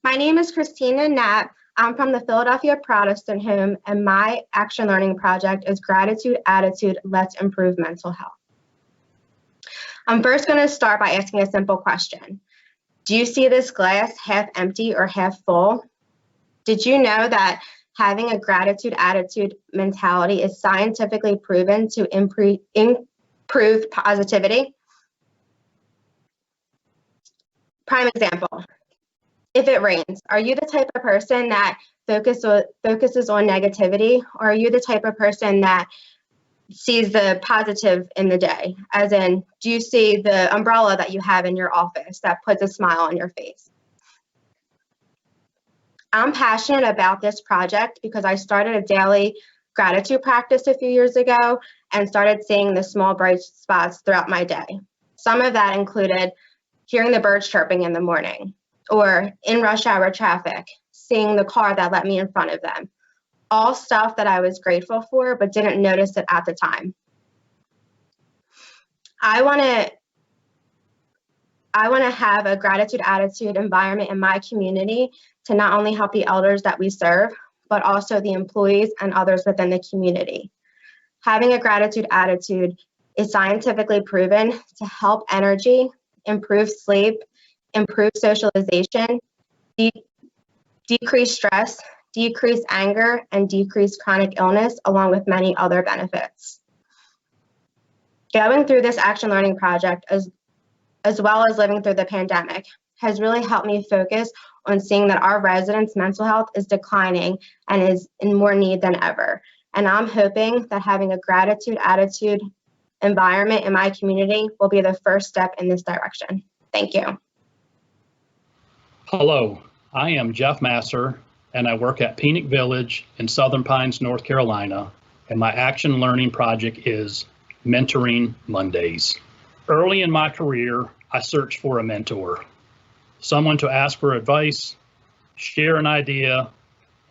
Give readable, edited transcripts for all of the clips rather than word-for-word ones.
My name is Christina Knapp. I'm from the Philadelphia Protestant Home, and my action learning project is Gratitude Attitude, Let's Improve Mental Health. I'm first going to start by asking a simple question. Do you see this glass half empty or half full? Did you know that having a gratitude attitude mentality is scientifically proven to improve positivity? Prime example. If it rains, are you the type of person that focuses on negativity, or are you the type of person that sees the positive in the day? As in, do you see the umbrella that you have in your office that puts a smile on your face? I'm passionate about this project because I started a daily gratitude practice a few years ago and started seeing the small bright spots throughout my day. Some of that included hearing the birds chirping in the morning, or in rush hour traffic, seeing the car that let me in front of them. All stuff that I was grateful for, but didn't notice it at the time. I want to have a gratitude attitude environment in my community to not only help the elders that we serve, but also the employees and others within the community. Having a gratitude attitude is scientifically proven to help energy, improve sleep, improve socialization, decrease stress, decrease anger, and decrease chronic illness, along with many other benefits. Going through this action learning project, as well as living through the pandemic, has really helped me focus on seeing that our residents' mental health is declining and is in more need than ever. And I'm hoping that having a gratitude attitude environment in my community will be the first step in this direction. Thank you. Hello, I am Jeff Masser, and I work at Phoenix Village in Southern Pines, North Carolina, and my action learning project is Mentoring Mondays. Early in my career, I searched for a mentor, someone to ask for advice, share an idea,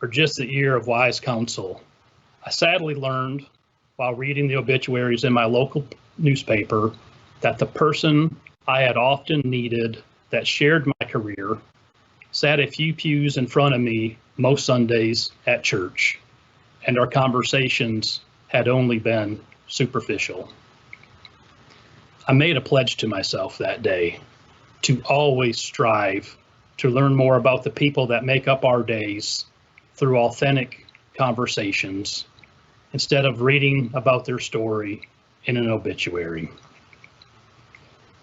or just the ear of wise counsel. I sadly learned while reading the obituaries in my local newspaper that the person I had often needed that shared my career sat a few pews in front of me most Sundays at church, and our conversations had only been superficial. I made a pledge to myself that day to always strive to learn more about the people that make up our days through authentic conversations instead of reading about their story in an obituary.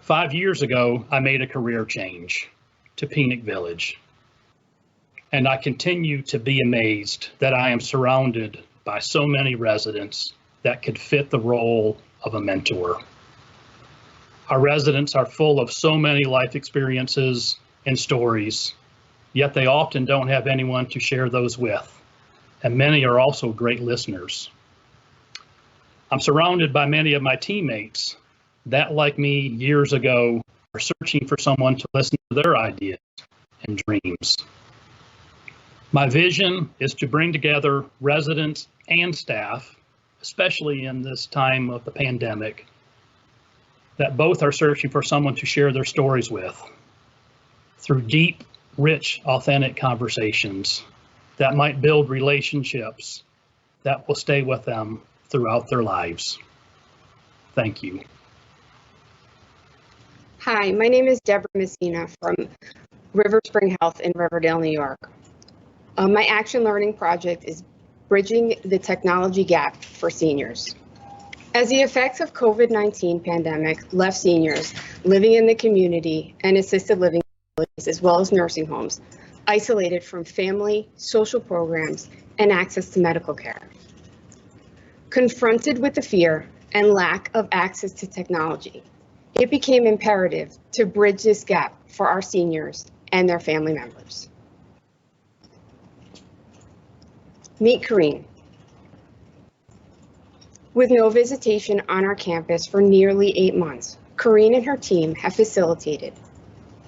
5 years ago, I made a career change to Phoenix Village, and I continue to be amazed that I am surrounded by so many residents that could fit the role of a mentor. Our residents are full of so many life experiences and stories, yet they often don't have anyone to share those with, and many are also great listeners. I'm surrounded by many of my teammates that, like me years ago, are searching for someone to listen to their ideas and dreams. My vision is to bring together residents and staff, especially in this time of the pandemic, that both are searching for someone to share their stories with through deep, rich, authentic conversations that might build relationships that will stay with them throughout their lives. Thank you. Hi, my name is Deborah Messina from River Spring Health in Riverdale, New York. My action learning project is bridging the technology gap for seniors. As the effects of COVID-19 pandemic left seniors living in the community and assisted living facilities, as well as nursing homes, isolated from family, social programs, and access to medical care. Confronted with the fear and lack of access to technology, it became imperative to bridge this gap for our seniors and their family members. Meet Kareen. With no visitation on our campus for nearly 8 months, Kareen and her team have facilitated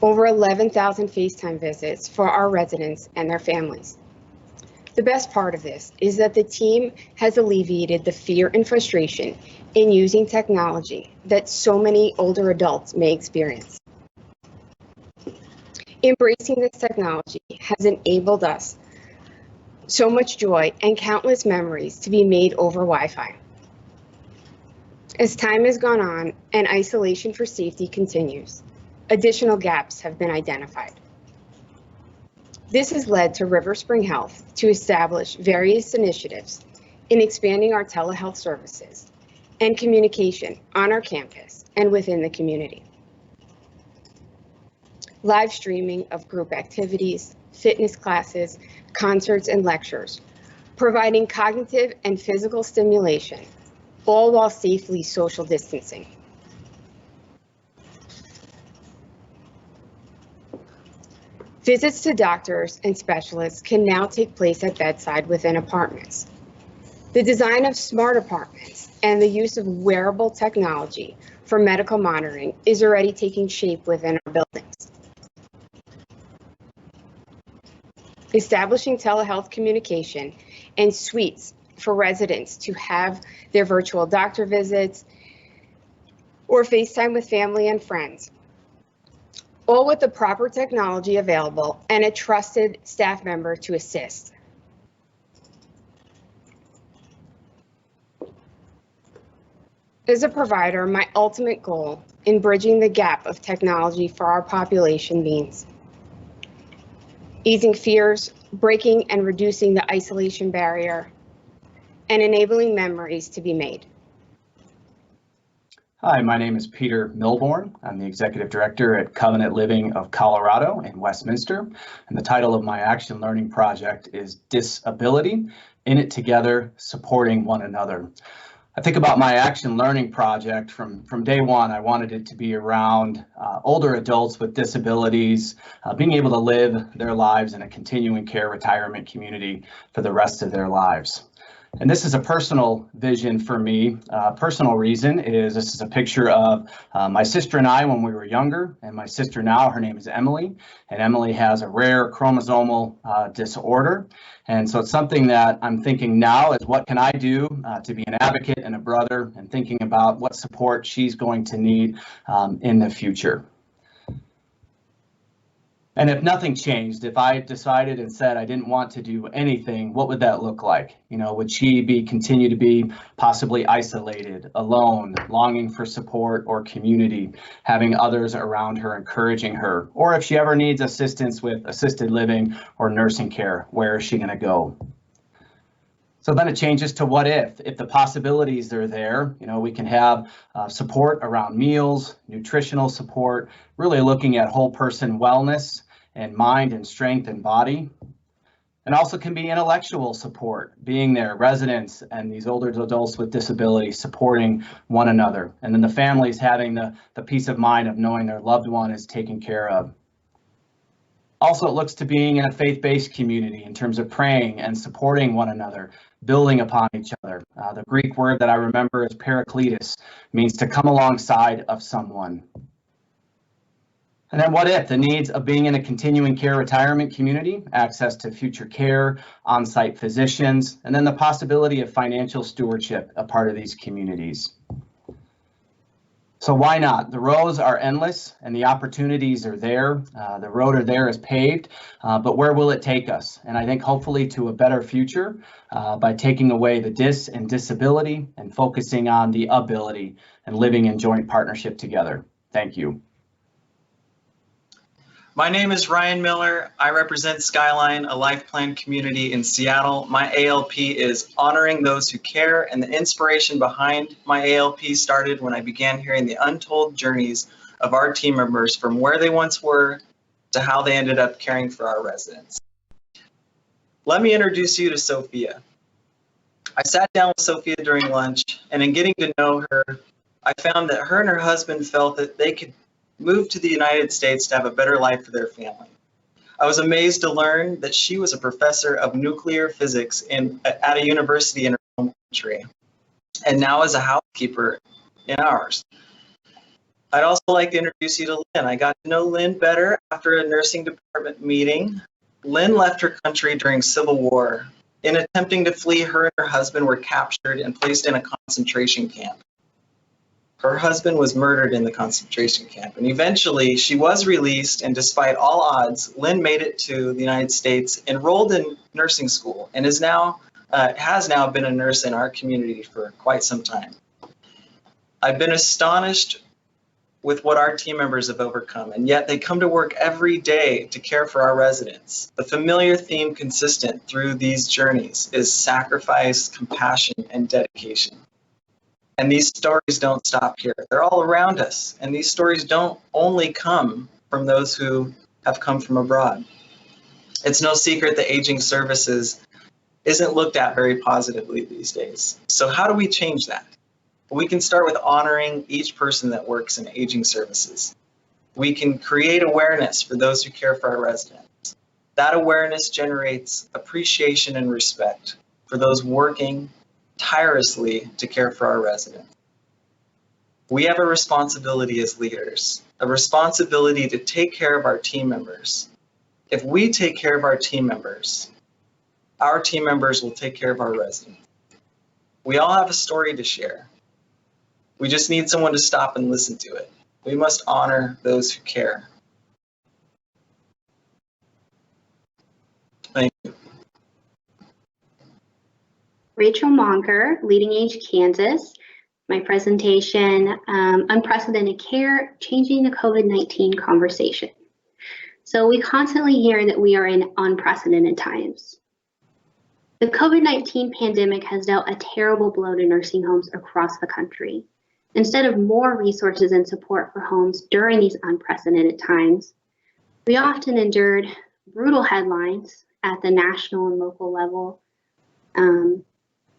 over 11,000 FaceTime visits for our residents and their families. The best part of this is that the team has alleviated the fear and frustration in using technology that so many older adults may experience. Embracing this technology has enabled us so much joy and countless memories to be made over Wi-Fi. As time has gone on and isolation for safety continues, additional gaps have been identified. This has led to River Spring Health to establish various initiatives in expanding our telehealth services and communication on our campus and within the community. Live streaming of group activities, fitness classes, concerts, and lectures, providing cognitive and physical stimulation, all while safely social distancing. Visits to doctors and specialists can now take place at bedside within apartments. The design of smart apartments and the use of wearable technology for medical monitoring is already taking shape within our buildings. Establishing telehealth communication and suites for residents to have their virtual doctor visits or FaceTime with family and friends, all with the proper technology available and a trusted staff member to assist. As a provider, my ultimate goal in bridging the gap of technology for our population means easing fears, breaking and reducing the isolation barrier, and enabling memories to be made. Hi, my name is Peter Milborn. I'm the Executive Director at Covenant Living of Colorado in Westminster, and the title of my action learning project is Disability, In It Together, Supporting One Another. I think about my action learning project from day one. I wanted it to be around older adults with disabilities, being able to live their lives in a continuing care retirement community for the rest of their lives. And this is a personal vision for me. Personal reason is this is a picture of my sister and I when we were younger, and my sister now, her name is Emily, and Emily has a rare chromosomal disorder. And so it's something that I'm thinking now is what can I do to be an advocate and a brother, and thinking about what support she's going to need in the future. And if nothing changed, if I decided and said I didn't want to do anything, what would that look like? You know, would she continue to be possibly isolated, alone, longing for support or community, having others around her encouraging her? Or if she ever needs assistance with assisted living or nursing care, where is she going to go? So then it changes to what if the possibilities are there, you know, we can have support around meals, nutritional support, really looking at whole person wellness and mind and strength and body. And also can be intellectual support, being there, residents and these older adults with disabilities supporting one another. And then the families having the peace of mind of knowing their loved one is taken care of. Also, it looks to being in a faith-based community in terms of praying and supporting one another, building upon each other. The Greek word that I remember is parakletos, means to come alongside of someone. And then what if the needs of being in a continuing care retirement community, access to future care, on-site physicians, and then the possibility of financial stewardship, a part of these communities. So why not? The roads are endless and the opportunities are there. The road there is paved, but where will it take us? And I think hopefully to a better future by taking away the dis and disability and focusing on the ability and living in joint partnership together. Thank you. My name is Ryan Miller. I represent Skyline, a life plan community in Seattle. My ALP is honoring those who care, and the inspiration behind my ALP started when I began hearing the untold journeys of our team members from where they once were to how they ended up caring for our residents. Let me introduce you to Sophia. I sat down with Sophia during lunch, and in getting to know her, I found that her and her husband felt that they could move to the United States to have a better life for their family. I was amazed to learn that she was a professor of nuclear physics at a university in her home country, and now is a housekeeper in ours. I'd also like to introduce you to Lynn. I got to know Lynn better after a nursing department meeting. Lynn left her country during Civil War. In attempting to flee, her and her husband were captured and placed in a concentration camp. Her husband was murdered in the concentration camp, and eventually she was released, and despite all odds, Lynn made it to the United States, enrolled in nursing school, and has now been a nurse in our community for quite some time. I've been astonished with what our team members have overcome, and yet they come to work every day to care for our residents. The familiar theme consistent through these journeys is sacrifice, compassion, and dedication. And these stories don't stop here. They're all around us, and these stories don't only come from those who have come from abroad. It's no secret that aging services isn't looked at very positively these days. So how do we change that? We can start with honoring each person that works in aging services. We can create awareness for those who care for our residents. That awareness generates appreciation and respect for those working tirelessly to care for our residents. We have a responsibility as leaders, a responsibility to take care of our team members. If we take care of our team members will take care of our residents. We all have a story to share. We just need someone to stop and listen to it. We must honor those who care. Thank you. Rachel Monger, LeadingAge, Kansas. My presentation, Unprecedented Care, Changing the COVID-19 Conversation. So we constantly hear that we are in unprecedented times. The COVID-19 pandemic has dealt a terrible blow to nursing homes across the country. Instead of more resources and support for homes during these unprecedented times, we often endured brutal headlines at the national and local level.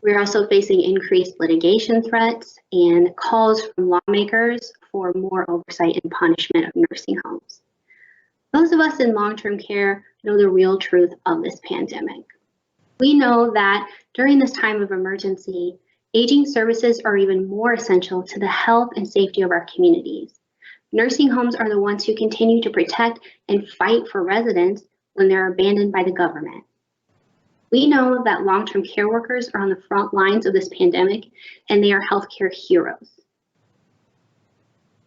We're also facing increased litigation threats and calls from lawmakers for more oversight and punishment of nursing homes. Those of us in long-term care know the real truth of this pandemic. We know that during this time of emergency, aging services are even more essential to the health and safety of our communities. Nursing homes are the ones who continue to protect and fight for residents when they're abandoned by the government. We know that long-term care workers are on the front lines of this pandemic, and they are healthcare heroes.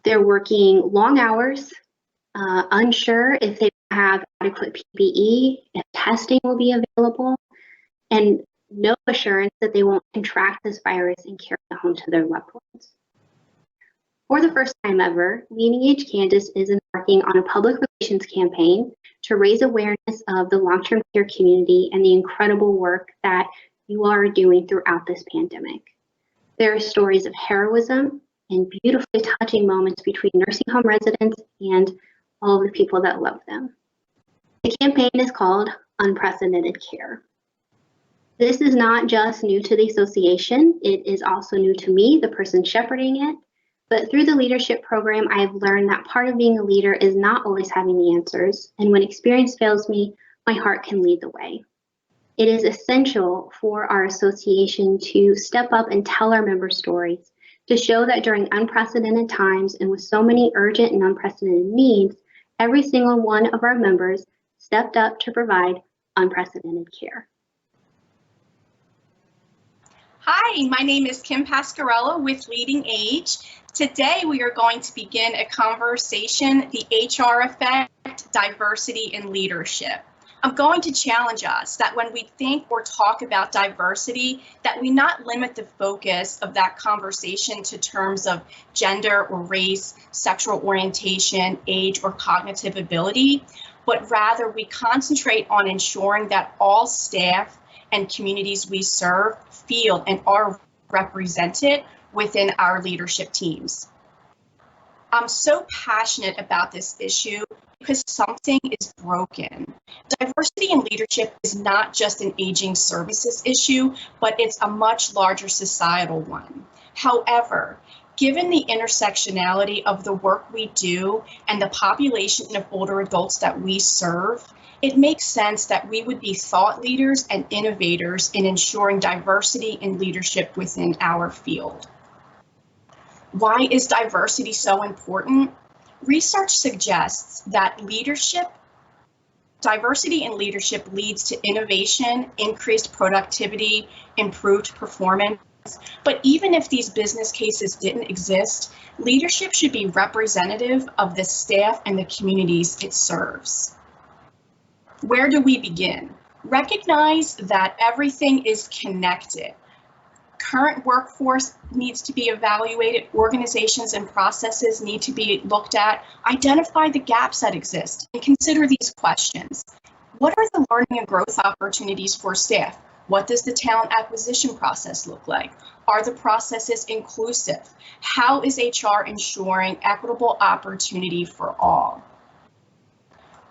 They're working long hours, unsure if they have adequate PPE, if testing will be available, and no assurance that they won't contract this virus and carry it home to their loved ones. For the first time ever, LeadingAge Kansas is embarking on a public relations campaign to raise awareness of the long-term care community and the incredible work that you are doing throughout this pandemic. There are stories of heroism and beautifully touching moments between nursing home residents and all of the people that love them. The campaign is called Unprecedented Care. This is not just new to the association, it is also new to me, the person shepherding it. But through the leadership program, I've learned that part of being a leader is not always having the answers. And when experience fails me, my heart can lead the way. It is essential for our association to step up and tell our members' stories, to show that during unprecedented times and with so many urgent and unprecedented needs, every single one of our members stepped up to provide unprecedented care. Hi, my name is Kim Pascarella with LeadingAge. Today we are going to begin a conversation, the HR effect, diversity and leadership. I'm going to challenge us that when we think or talk about diversity, that we not limit the focus of that conversation to terms of gender or race, sexual orientation, age, or cognitive ability, but rather we concentrate on ensuring that all staff and communities we serve feel and are represented within our leadership teams. I'm so passionate about this issue because something is broken. Diversity in leadership is not just an aging services issue, but it's a much larger societal one. However, given the intersectionality of the work we do and the population of older adults that we serve, it makes sense that we would be thought leaders and innovators in ensuring diversity in leadership within our field. Why is diversity so important? Research suggests that diversity in leadership leads to innovation, increased productivity, improved performance, But even if these business cases didn't exist, leadership should be representative of the staff and the communities it serves. Where do we begin? Recognize that everything is connected. Current workforce needs to be evaluated, organizations and processes need to be looked at, identify the gaps that exist, and consider these questions. What are the learning and growth opportunities for staff? What does the talent acquisition process look like? Are the processes inclusive? How is HR ensuring equitable opportunity for all?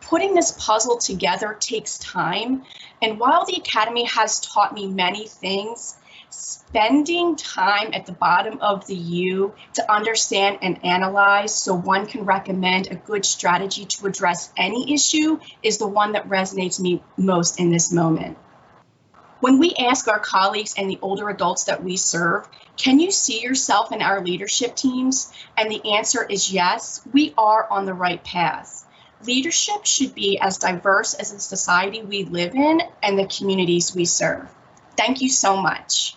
Putting this puzzle together takes time, and while the Academy has taught me many things, spending time at the bottom of the U to understand and analyze so one can recommend a good strategy to address any issue is the one that resonates me most in this moment. When we ask our colleagues and the older adults that we serve, can you see yourself in our leadership teams? And the answer is yes, we are on the right path. Leadership should be as diverse as the society we live in and the communities we serve. Thank you so much.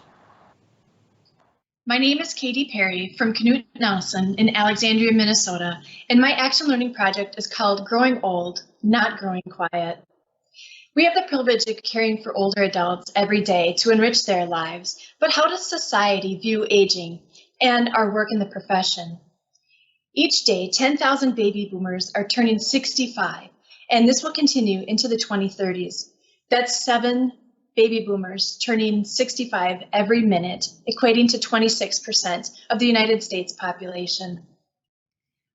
My name is Katie Perry from Canute Nelson in Alexandria, Minnesota, and my action learning project is called Growing Old, Not Growing Quiet. We have the privilege of caring for older adults every day to enrich their lives, but how does society view aging and our work in the profession? Each day, 10,000 baby boomers are turning 65, and this will continue into the 2030s. That's 7 baby boomers turning 65 every minute, equating to 26% of the United States population.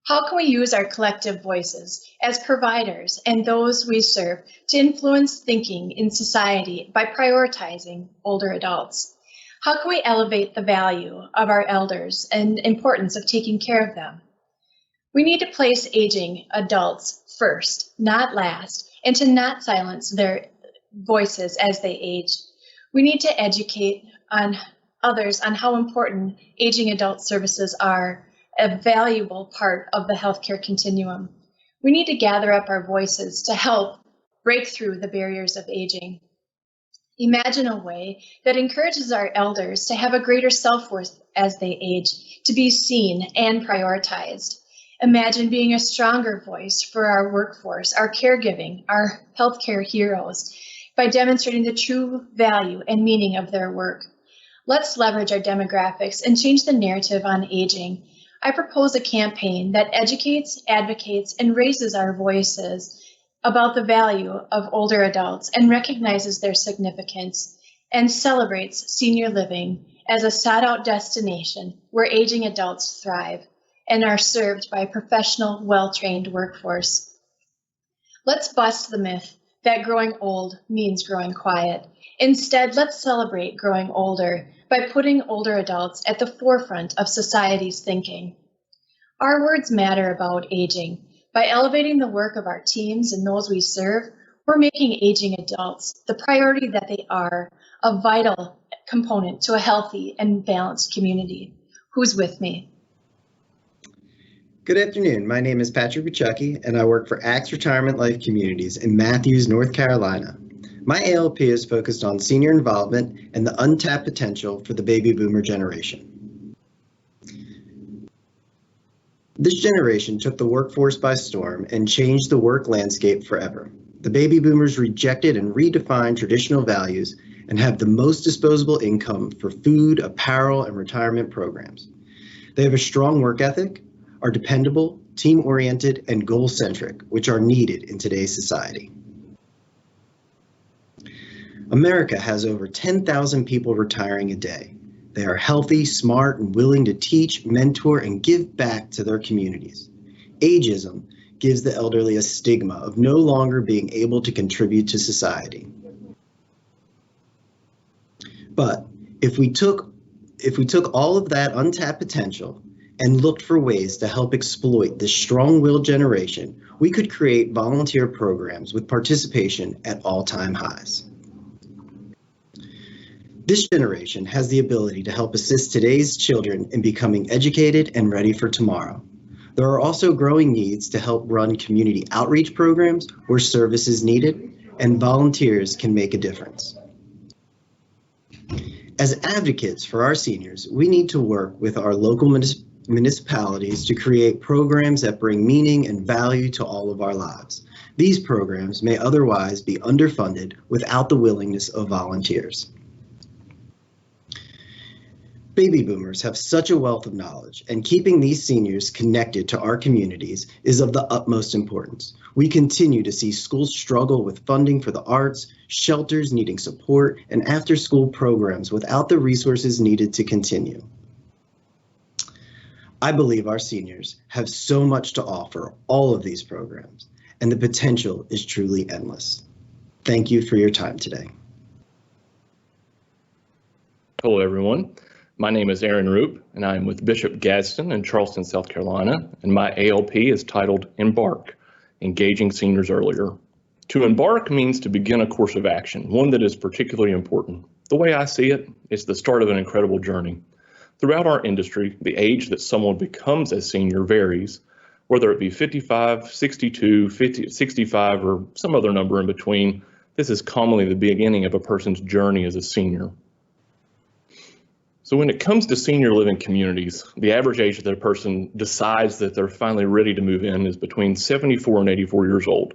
How can we use our collective voices as providers and those we serve to influence thinking in society by prioritizing older adults? How can we elevate the value of our elders and importance of taking care of them? We need to place aging adults first, not last, and to not silence their voices as they age. We need to educate others on how important aging adult services are, a valuable part of the healthcare continuum. We need to gather up our voices to help break through the barriers of aging. Imagine a way that encourages our elders to have a greater self-worth as they age, to be seen and prioritized. Imagine being a stronger voice for our workforce, our caregiving, our healthcare heroes, by demonstrating the true value and meaning of their work. Let's leverage our demographics and change the narrative on aging. I propose a campaign that educates, advocates, and raises our voices about the value of older adults and recognizes their significance and celebrates senior living as a sought-out destination where aging adults thrive and are served by a professional, well-trained workforce. Let's bust the myth that growing old means growing quiet. Instead, let's celebrate growing older by putting older adults at the forefront of society's thinking. Our words matter about aging. By elevating the work of our teams and those we serve, we're making aging adults the priority that they are, a vital component to a healthy and balanced community. Who's with me? Good afternoon. My name is Patrick Buchecki, and I work for Axe Retirement Life Communities in Matthews, North Carolina. My ALP is focused on senior involvement and the untapped potential for the baby boomer generation. This generation took the workforce by storm and changed the work landscape forever. The baby boomers rejected and redefined traditional values and have the most disposable income for food, apparel, and retirement programs. They have a strong work ethic, are dependable, team-oriented, and goal-centric, which are needed in today's society. America has over 10,000 people retiring a day. They are healthy, smart, and willing to teach, mentor, and give back to their communities. Ageism gives the elderly a stigma of no longer being able to contribute to society. But if we took all of that untapped potential and looked for ways to help exploit this strong-willed generation, we could create volunteer programs with participation at all-time highs. This generation has the ability to help assist today's children in becoming educated and ready for tomorrow. There are also growing needs to help run community outreach programs where service is needed and volunteers can make a difference. As advocates for our seniors, we need to work with our local municipalities to create programs that bring meaning and value to all of our lives. These programs may otherwise be underfunded without the willingness of volunteers. Baby boomers have such a wealth of knowledge, and keeping these seniors connected to our communities is of the utmost importance. We continue to see schools struggle with funding for the arts, shelters needing support, and after-school programs without the resources needed to continue. I believe our seniors have so much to offer all of these programs, and the potential is truly endless. Thank you for your time today. Hello, everyone. My name is Aaron Roop, and I am with Bishop Gadsden in Charleston, South Carolina, and my ALP is titled Embark, Engaging Seniors Earlier. To embark means to begin a course of action, one that is particularly important. The way I see it, it's the start of an incredible journey. Throughout our industry, the age that someone becomes a senior varies, whether it be 55, 62, 50, 65, or some other number in between. This is commonly the beginning of a person's journey as a senior. So when it comes to senior living communities, the average age that a person decides that they're finally ready to move in is between 74 and 84 years old.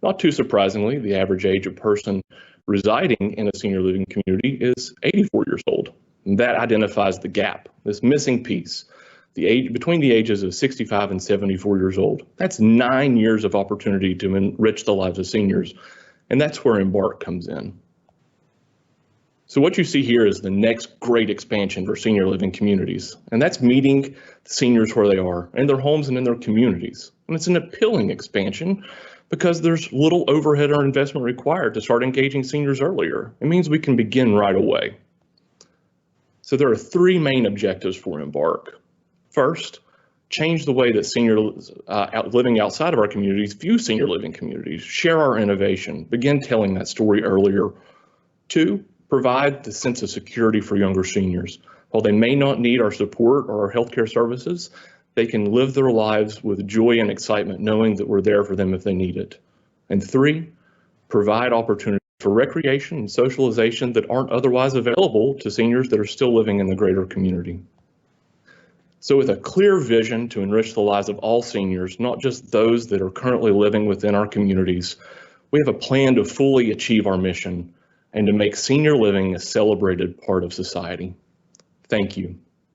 Not too surprisingly, the average age of person residing in a senior living community is 84 years old. And that identifies the gap, this missing piece, the age between the ages of 65 and 74 years old. That's 9 years of opportunity to enrich the lives of seniors. And that's where Embark comes in. So what you see here is the next great expansion for senior living communities, and that's meeting the seniors where they are, in their homes and in their communities. And it's an appealing expansion because there's little overhead or investment required to start engaging seniors earlier. It means we can begin right away. So there are 3 main objectives for Embark. First, change the way that seniors living outside of our communities view senior living communities, share our innovation, begin telling that story earlier. 2, provide the sense of security for younger seniors. While they may not need our support or our healthcare services, they can live their lives with joy and excitement, knowing that we're there for them if they need it. And 3, provide opportunities for recreation and socialization that aren't otherwise available to seniors that are still living in the greater community. So with a clear vision to enrich the lives of all seniors, not just those that are currently living within our communities, we have a plan to fully achieve our mission and to make senior living a celebrated part of society. Thank you.